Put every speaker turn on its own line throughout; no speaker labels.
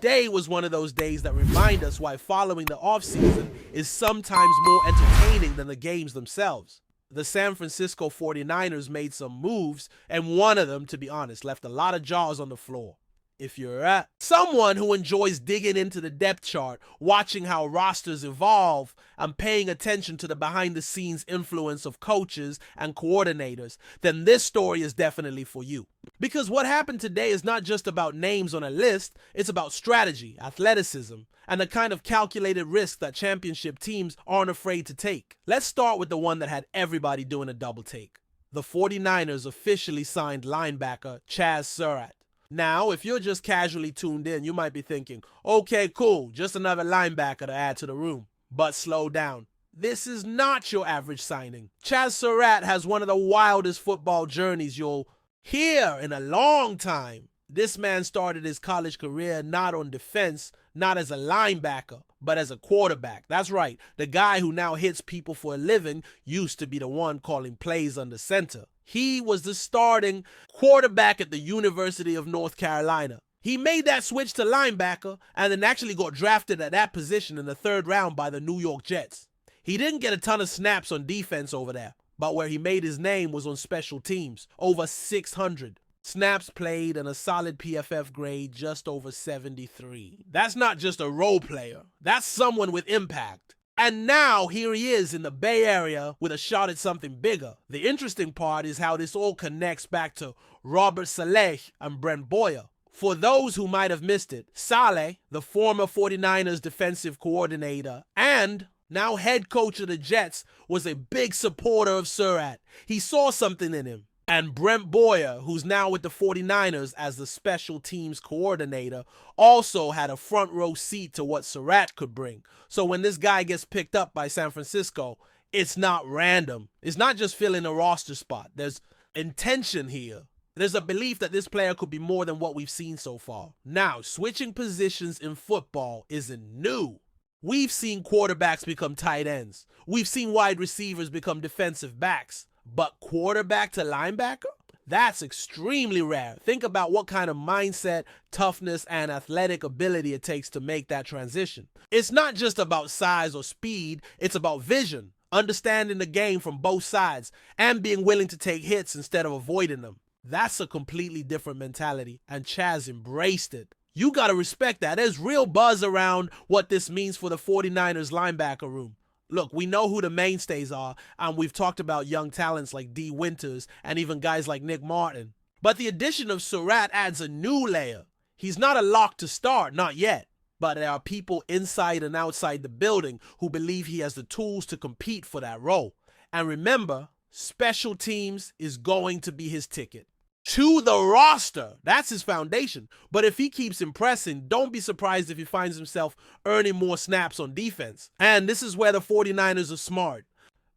Today was one of those days that remind us why following the offseason is sometimes more entertaining than the games themselves. The San Francisco 49ers made some moves, and one of them, to be honest, left a lot of jaws on the floor. If you're someone who enjoys digging into the depth chart, watching how rosters evolve, and paying attention to the behind-the-scenes influence of coaches and coordinators, then this story is definitely for you. Because what happened today is not just about names on a list, it's about strategy, athleticism, and the kind of calculated risk that championship teams aren't afraid to take. Let's start with the one that had everybody doing a double take. The 49ers officially signed linebacker Chaz Surratt. Now, if you're just casually tuned in, you might be thinking, okay, cool, just another linebacker to add to the room. But slow down. This is not your average signing. Chaz Surratt has one of the wildest football journeys you'll hear in a long time. This man started his college career not on defense, not as a linebacker, but as a quarterback. That's right, the guy who now hits people for a living used to be the one calling plays under center. He was the starting quarterback at the University of North Carolina. He made that switch to linebacker and then actually got drafted at that position in the 3rd round by the New York Jets. He didn't get a ton of snaps on defense over there, but where he made his name was on special teams, over 600. Snaps played and a solid PFF grade just over 73. That's not just a role player. That's someone with impact. And now here he is in the Bay Area with a shot at something bigger. The interesting part is how this all connects back to Robert Saleh and Brent Boyer. For those who might have missed it, Saleh, the former 49ers defensive coordinator and now head coach of the Jets, was a big supporter of Surratt. He saw something in him. And Brent Boyer, who's now with the 49ers as the special teams coordinator, also had a front row seat to what Surratt could bring. So when this guy gets picked up by San Francisco, it's not random. It's not just filling a roster spot. There's intention here. There's a belief that this player could be more than what we've seen so far. Now, switching positions in football isn't new. We've seen quarterbacks become tight ends. We've seen wide receivers become defensive backs. But quarterback to linebacker? That's extremely rare. Think about what kind of mindset, toughness, and athletic ability it takes to make that transition. It's not just about size or speed, it's about vision, understanding the game from both sides, and being willing to take hits instead of avoiding them. That's a completely different mentality, and Chaz embraced it. You gotta respect that. There's real buzz around what this means for the 49ers linebacker room. Look, we know who the mainstays are, and we've talked about young talents like D. Winters and even guys like Nick Martin. But the addition of Surratt adds a new layer. He's not a lock to start, not yet. But there are people inside and outside the building who believe he has the tools to compete for that role. And remember, special teams is going to be his ticket to the roster. That's his foundation. But if he keeps impressing, don't be surprised if he finds himself earning more snaps on defense. And this is where the 49ers are smart.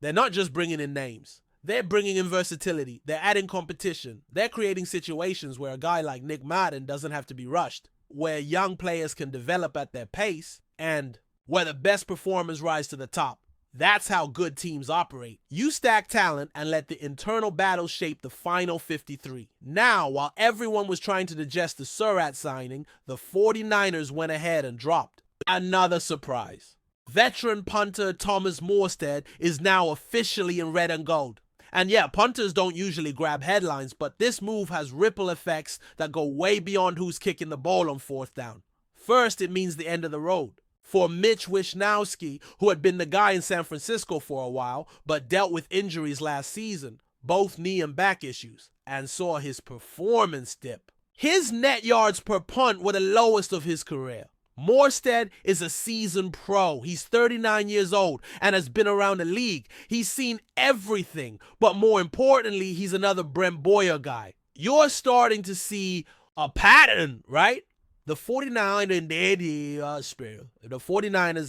They're not just bringing in names. They're bringing in versatility. They're adding competition. They're creating situations where a guy like Nick Martin doesn't have to be rushed, where young players can develop at their pace, and where the best performers rise to the top. That's how good teams operate. You stack talent and let the internal battle shape the final 53. Now, while everyone was trying to digest the Surratt signing, the 49ers went ahead and dropped another surprise. Veteran punter Thomas Morstead is now officially in red and gold. And yeah, punters don't usually grab headlines, but this move has ripple effects that go way beyond who's kicking the ball on 4th down. First, it means the end of the road. For Mitch Wishnowsky, who had been the guy in San Francisco for a while, but dealt with injuries last season, both knee and back issues, and saw his performance dip. His net yards per punt were the lowest of his career. Morstead is a seasoned pro. He's 39 years old and has been around the league. He's seen everything, but more importantly, he's another Brent Boyer guy. You're starting to see a pattern, right? The 49ers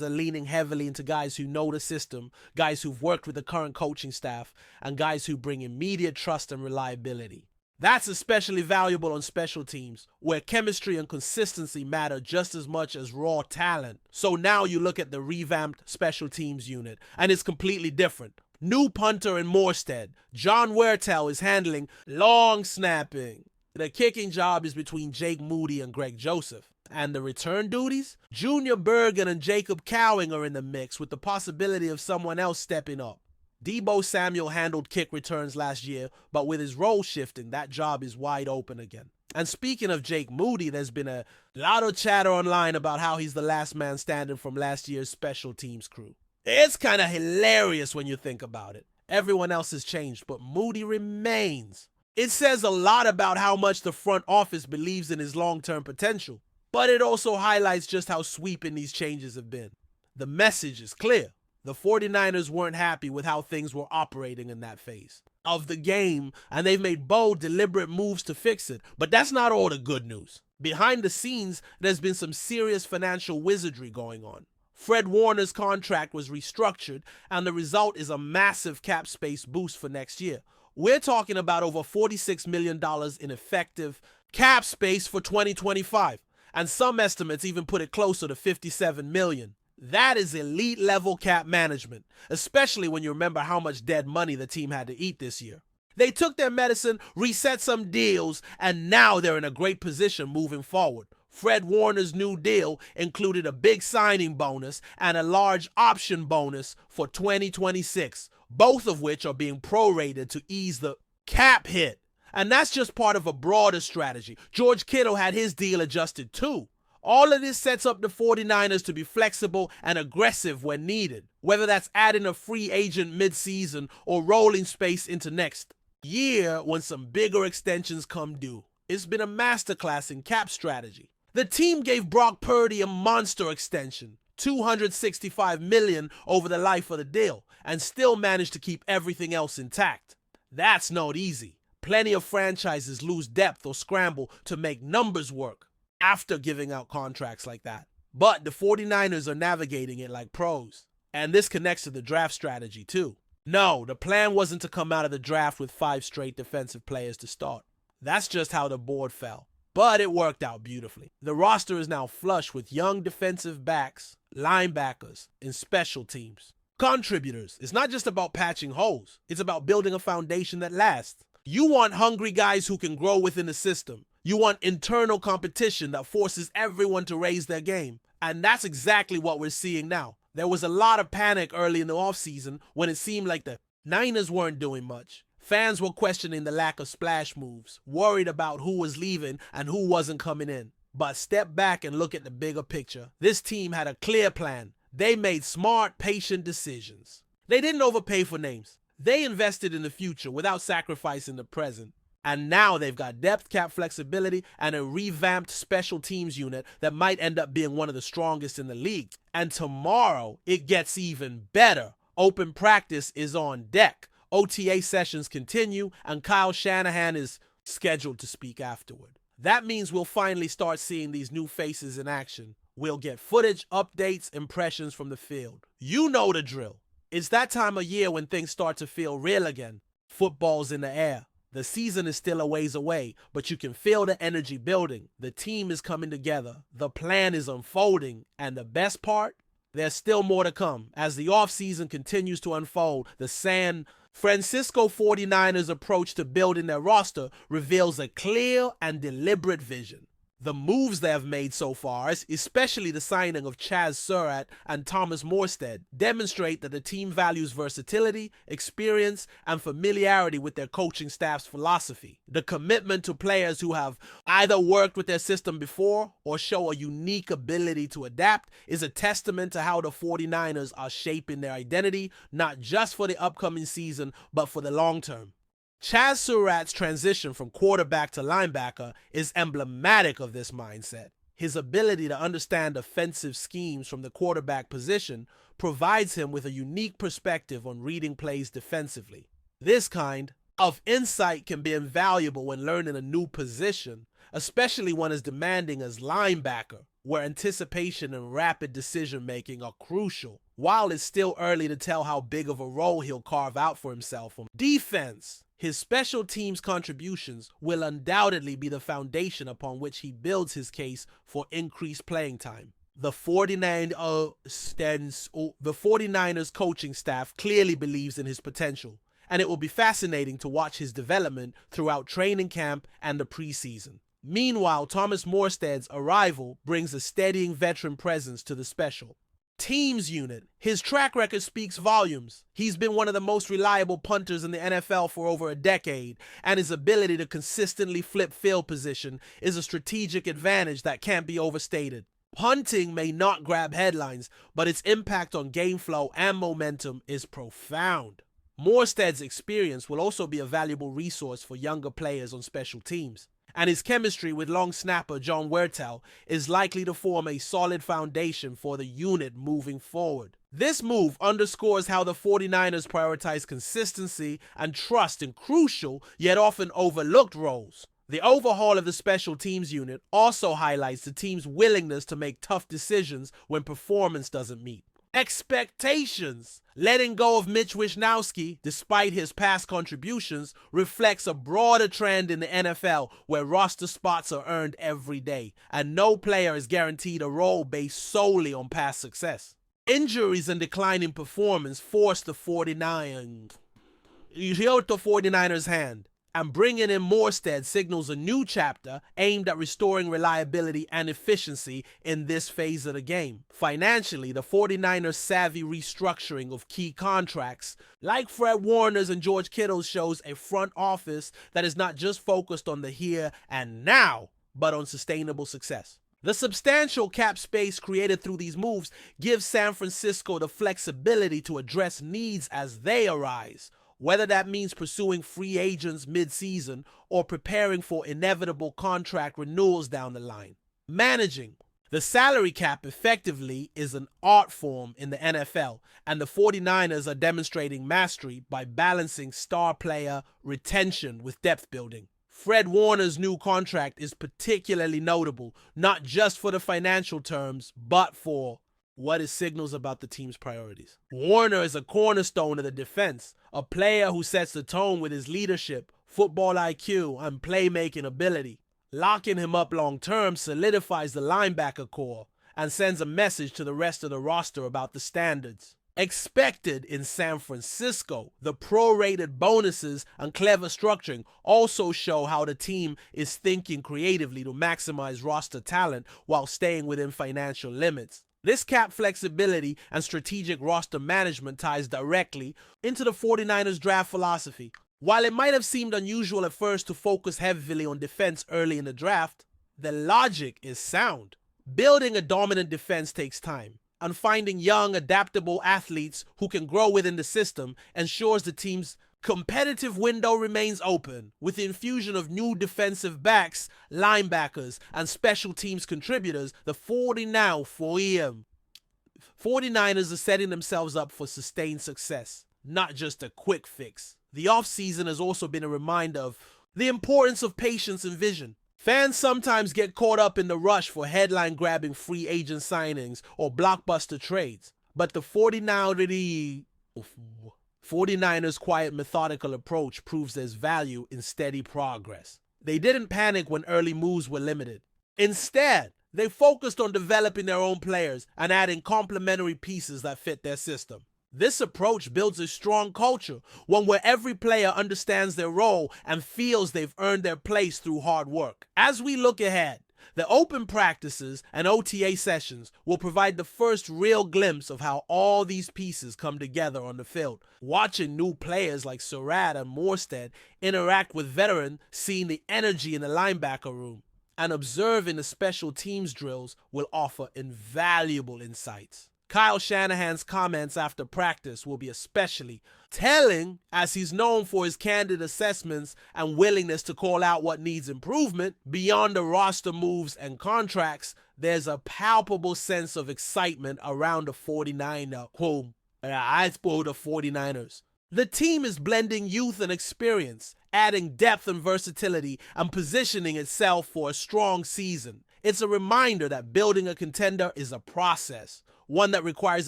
are leaning heavily into guys who know the system, guys who've worked with the current coaching staff, and guys who bring immediate trust and reliability. That's especially valuable on special teams, where chemistry and consistency matter just as much as raw talent. So now you look at the revamped special teams unit, and it's completely different. New punter in Morstead. John Wertel is handling long snapping. The kicking job is between Jake Moody and Greg Joseph. And the return duties? Junior Bergen and Jacob Cowing are in the mix, with the possibility of someone else stepping up. Deebo Samuel handled kick returns last year, but with his role shifting, that job is wide open again. And speaking of Jake Moody, there's been a lot of chatter online about how he's the last man standing from last year's special teams crew. It's kind of hilarious when you think about it. Everyone else has changed, but Moody remains. It says a lot about how much the front office believes in his long-term potential, but it also highlights just how sweeping these changes have been. The message is clear. The 49ers weren't happy with how things were operating in that phase of the game, and they've made bold, deliberate moves to fix it. But that's not all the good news. Behind the scenes, there's been some serious financial wizardry going on. Fred Warner's contract was restructured, and the result is a massive cap space boost for next year. We're talking about over $46 million in effective cap space for 2025, and some estimates even put it closer to $57 million. That is elite level cap management, especially when you remember how much dead money the team had to eat this year. They took their medicine, reset some deals, and now they're in a great position moving forward. Fred Warner's new deal included a big signing bonus and a large option bonus for 2026, both of which are being prorated to ease the cap hit. And that's just part of a broader strategy. George Kittle had his deal adjusted too. All of this sets up the 49ers to be flexible and aggressive when needed, whether that's adding a free agent mid-season or rolling space into next year when some bigger extensions come due. It's been a masterclass in cap strategy. The team gave Brock Purdy a monster extension, $265 million over the life of the deal, and still managed to keep everything else intact. That's not easy. Plenty of franchises lose depth or scramble to make numbers work after giving out contracts like that. But the 49ers are navigating it like pros. And this connects to the draft strategy too. No, the plan wasn't to come out of the draft with 5 straight defensive players to start. That's just how the board fell. But it worked out beautifully. The roster is now flush with young defensive backs, linebackers, and special teams. Contributors. It's not just about patching holes. It's about building a foundation that lasts. You want hungry guys who can grow within the system. You want internal competition that forces everyone to raise their game. And that's exactly what we're seeing now. There was a lot of panic early in the offseason when it seemed like the Niners weren't doing much. Fans were questioning the lack of splash moves, worried about who was leaving and who wasn't coming in. But step back and look at the bigger picture. This team had a clear plan. They made smart, patient decisions. They didn't overpay for names. They invested in the future without sacrificing the present. And now they've got depth, cap flexibility, and a revamped special teams unit that might end up being one of the strongest in the league. And tomorrow, it gets even better. Open practice is on deck. OTA sessions continue, and Kyle Shanahan is scheduled to speak afterward. That means we'll finally start seeing these new faces in action. We'll get footage, updates, impressions from the field. You know the drill. It's that time of year when things start to feel real again. Football's in the air. The season is still a ways away, but you can feel the energy building. The team is coming together. The plan is unfolding. And the best part? There's still more to come. As the offseason continues to unfold, the San Francisco 49ers' approach to building their roster reveals a clear and deliberate vision. The moves they have made so far, especially the signing of Chaz Surratt and Thomas Morstead, demonstrate that the team values versatility, experience, and familiarity with their coaching staff's philosophy. The commitment to players who have either worked with their system before or show a unique ability to adapt is a testament to how the 49ers are shaping their identity, not just for the upcoming season, but for the long term. Chaz Surratt's transition from quarterback to linebacker is emblematic of this mindset. His ability to understand offensive schemes from the quarterback position provides him with a unique perspective on reading plays defensively. This kind of insight can be invaluable when learning a new position, especially one as demanding as linebacker, where anticipation and rapid decision-making are crucial. While it's still early to tell how big of a role he'll carve out for himself on defense, his special teams contributions will undoubtedly be the foundation upon which he builds his case for increased playing time. The 49ers coaching staff clearly believes in his potential, and it will be fascinating to watch his development throughout training camp and the preseason. Meanwhile, Thomas Morstead's arrival brings a steadying veteran presence to the special teams unit. His track record speaks volumes. He's been one of the most reliable punters in the NFL for over a decade, and his ability to consistently flip field position is a strategic advantage that can't be overstated. Punting may not grab headlines, but its impact on game flow and momentum is profound. Morstead's experience will also be a valuable resource for younger players on special teams, and his chemistry with long snapper John Wertel is likely to form a solid foundation for the unit moving forward. This move underscores how the 49ers prioritize consistency and trust in crucial yet often overlooked roles. The overhaul of the special teams unit also highlights the team's willingness to make tough decisions when performance doesn't meet expectations. Letting go of Mitch Wishnowsky, despite his past contributions, reflects a broader trend in the NFL where roster spots are earned every day, and no player is guaranteed a role based solely on past success. Injuries and declining performance forced the 49ers' hand, and bringing in Morstead signals a new chapter aimed at restoring reliability and efficiency in this phase of the game. Financially, the 49ers' savvy restructuring of key contracts, like Fred Warner's and George Kittle's, shows a front office that is not just focused on the here and now, but on sustainable success. The substantial cap space created through these moves gives San Francisco the flexibility to address needs as they arise, whether that means pursuing free agents mid-season or preparing for inevitable contract renewals down the line. Managing the salary cap effectively is an art form in the NFL, and the 49ers are demonstrating mastery by balancing star player retention with depth building. Fred Warner's new contract is particularly notable, not just for the financial terms, but for what it signals about the team's priorities. Warner is a cornerstone of the defense, a player who sets the tone with his leadership, football IQ, and playmaking ability. Locking him up long-term solidifies the linebacker core and sends a message to the rest of the roster about the standards expected in San Francisco. The prorated bonuses and clever structuring also show how the team is thinking creatively to maximize roster talent while staying within financial limits. This cap flexibility and strategic roster management ties directly into the 49ers draft philosophy. While it might have seemed unusual at first to focus heavily on defense early in the draft, the logic is sound. Building a dominant defense takes time, and finding young, adaptable athletes who can grow within the system ensures the team's competitive window remains open. With the infusion of new defensive backs, linebackers, and special teams contributors, the 49ers are setting themselves up for sustained success, not just a quick fix. The offseason has also been a reminder of the importance of patience and vision. Fans sometimes get caught up in the rush for headline-grabbing free agent signings or blockbuster trades, but the 49ers' quiet, methodical approach proves there's value in steady progress. They didn't panic when early moves were limited. Instead, they focused on developing their own players and adding complementary pieces that fit their system. This approach builds a strong culture, one where every player understands their role and feels they've earned their place through hard work. As we look ahead, the open practices and OTA sessions will provide the first real glimpse of how all these pieces come together on the field. Watching new players like Surratt and Morstead interact with veterans, seeing the energy in the linebacker room, and observing the special teams drills will offer invaluable insights. Kyle Shanahan's comments after practice will be especially telling, as he's known for his candid assessments and willingness to call out what needs improvement. Beyond the roster moves and contracts, there's a palpable sense of excitement around the 49ers. The team is blending youth and experience, adding depth and versatility, and positioning itself for a strong season. It's a reminder that building a contender is a process, one that requires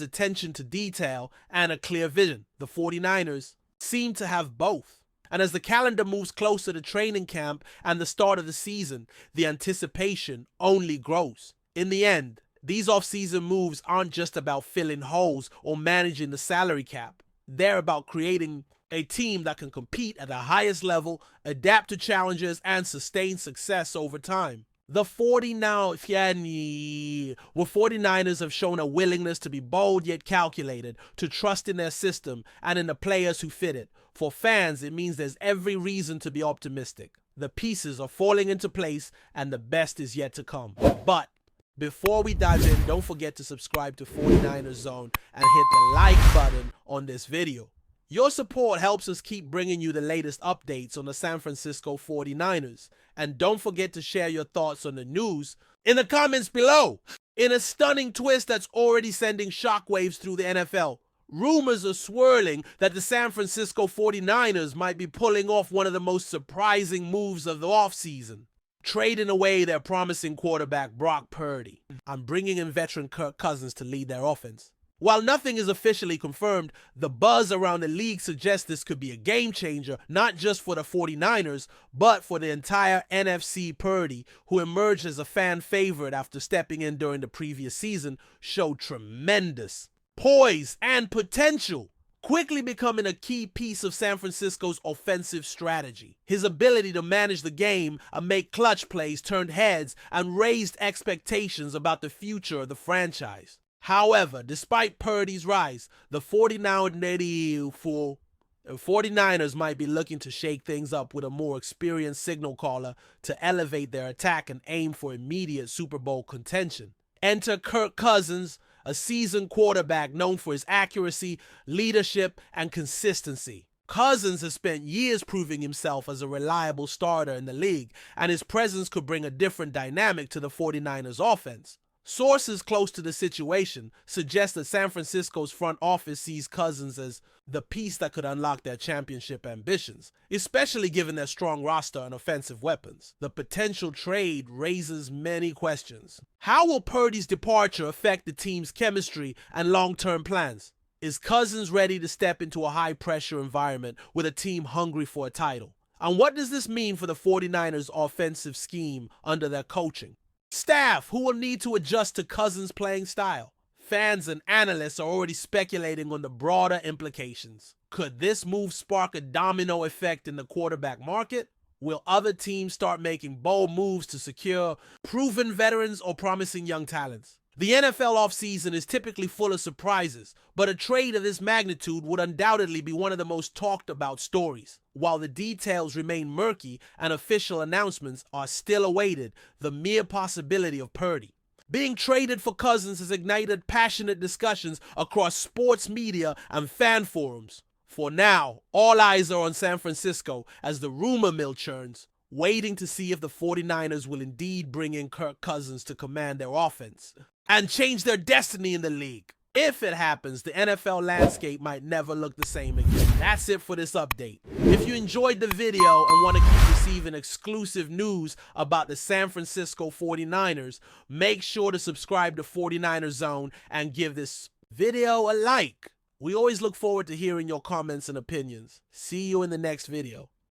attention to detail and a clear vision. The 49ers seem to have both. And as the calendar moves closer to training camp and the start of the season, the anticipation only grows. In the end, these off-season moves aren't just about filling holes or managing the salary cap. They're about creating A team that can compete at the highest level, adapt to challenges, and sustain success over time. The 49ers have shown a willingness to be bold yet calculated, to trust in their system and in the players who fit it. For fans, it means there's every reason to be optimistic. The pieces are falling into place and the best is yet to come. But before we dive in, don't forget to subscribe to 49ers Zone and hit the like button on this video. Your support helps us keep bringing you the latest updates on the San Francisco 49ers. And don't forget to share your thoughts on the news in the comments below. In a stunning twist that's already sending shockwaves through the NFL, rumors are swirling that the San Francisco 49ers might be pulling off one of the most surprising moves of the offseason, trading away their promising quarterback Brock Purdy and bringing in veteran Kirk Cousins to lead their offense. While nothing is officially confirmed, the buzz around the league suggests this could be a game changer, not just for the 49ers, but for the entire NFC. Purdy, who emerged as a fan favorite after stepping in during the previous season, showed tremendous poise and potential, quickly becoming a key piece of San Francisco's offensive strategy. His ability to manage the game and make clutch plays turned heads and raised expectations about the future of the franchise. However, despite Purdy's rise, the 49ers might be looking to shake things up with a more experienced signal caller to elevate their attack and aim for immediate Super Bowl contention. Enter Kirk Cousins, a seasoned quarterback known for his accuracy, leadership, and consistency. Cousins has spent years proving himself as a reliable starter in the league, and his presence could bring a different dynamic to the 49ers offense. Sources close to the situation suggest that San Francisco's front office sees Cousins as the piece that could unlock their championship ambitions, especially given their strong roster and offensive weapons. The potential trade raises many questions. How will Purdy's departure affect the team's chemistry and long-term plans? Is Cousins ready to step into a high-pressure environment with a team hungry for a title? And what does this mean for the 49ers' offensive scheme under their coaching staff, who will need to adjust to Cousins' playing style? Fans and analysts are already speculating on the broader implications. Could this move spark a domino effect in the quarterback market? Will other teams start making bold moves to secure proven veterans or promising young talents? The NFL offseason is typically full of surprises, but a trade of this magnitude would undoubtedly be one of the most talked about stories. While the details remain murky and official announcements are still awaited, the mere possibility of Purdy being traded for Cousins has ignited passionate discussions across sports media and fan forums. For now, all eyes are on San Francisco as the rumor mill churns, waiting to see if the 49ers will indeed bring in Kirk Cousins to command their offense and change their destiny in the league. If it happens, the NFL landscape might never look the same again. That's it for this update. If you enjoyed the video and want to keep receiving exclusive news about the San Francisco 49ers, make sure to subscribe to 49ers Zone and give this video a like. We always look forward to hearing your comments and opinions. See you in the next video.